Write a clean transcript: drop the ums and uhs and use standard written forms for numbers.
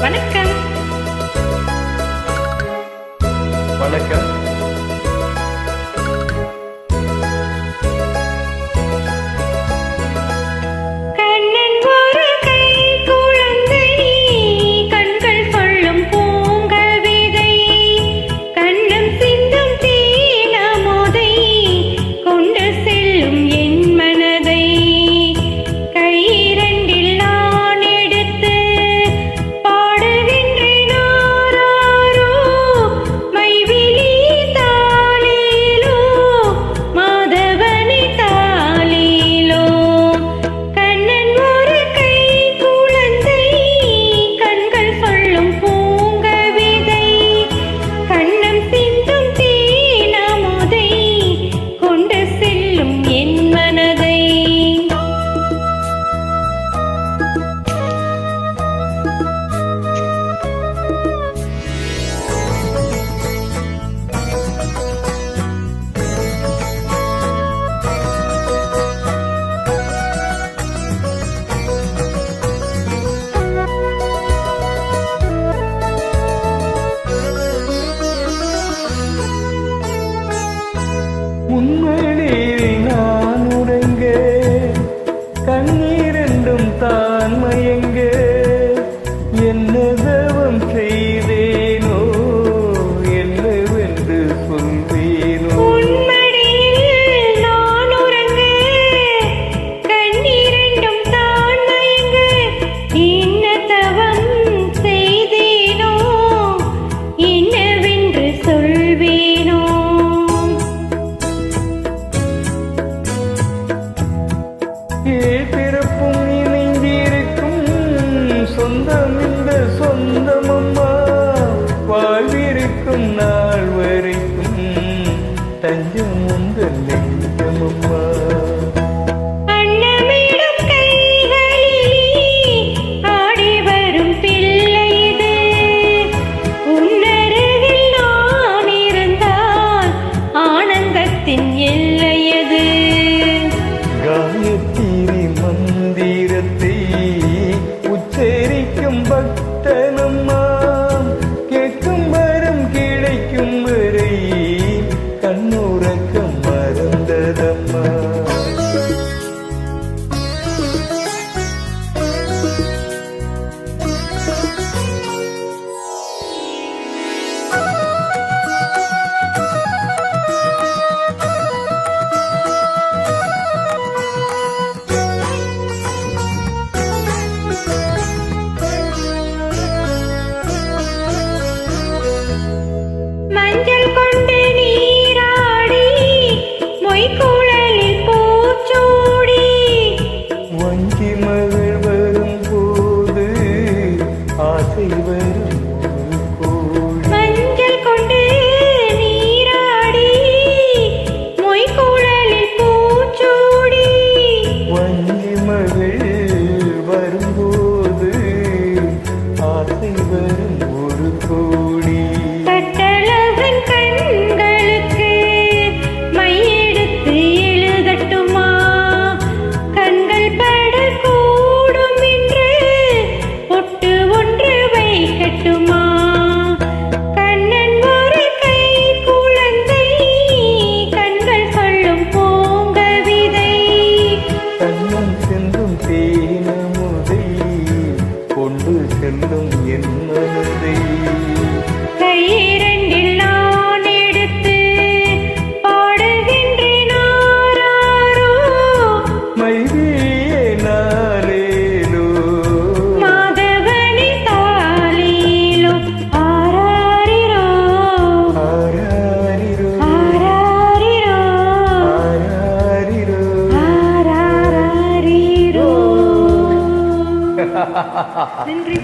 வணக்கம். வணக்கம். உன்மடியில் நான் உறங்க கண்ணீரெண்டும் தான் மயங்க என்ன தவம் செய்தேனோ என்னவென்று சொல்வேனோ. பிறப்பும் இணைந்திருக்கும் சொந்தம் இந்த சொந்தமம்மா வாழ்விருக்கும் நாள் வரைக்கும் தஞ்சம் உந்தன் நெஞ்சமம்மா. காயத்ரி மந்திரத்தை உச்சரிக்கும் பக்தனம்மா கேட்கும் வரம் கிடைக்கும் வரை கண்ணுறக்கம் மறந்ததம்மா. மகள் வரும்போது ஆசை வரும் மஞ்சள் கொண்டு நீராடி மொய்குழலில் பூச்சூடி. வஞ்சி மகள் வரும்போது ஆசை வரும் ஒரு கோடி. கட்டழகன் கண்களுக்கு மையெடுத்து எழுதட்டுமா கண்கள் பட கூடும் என்று பொட்டு ஒன்று வைக்கட்டுமா. கண்ணன் ஒரு கை குழந்தை கண்கள் சொல்லும் பூங்கவிதை கண்ணன் செல்லும் தேனமுதை கொண்டு செல்லும் என் மனதை. கையிரண்டில் நான் எடுத்து பாடுகின்றேன் ஆராரோ மைவியே நாளேலோ மாதவனி தாளீலோ ஆராரிரோ ஆராரிரோ ஆராரிரோ ஆராரிரோ ஆராரிரோ. நன்றி.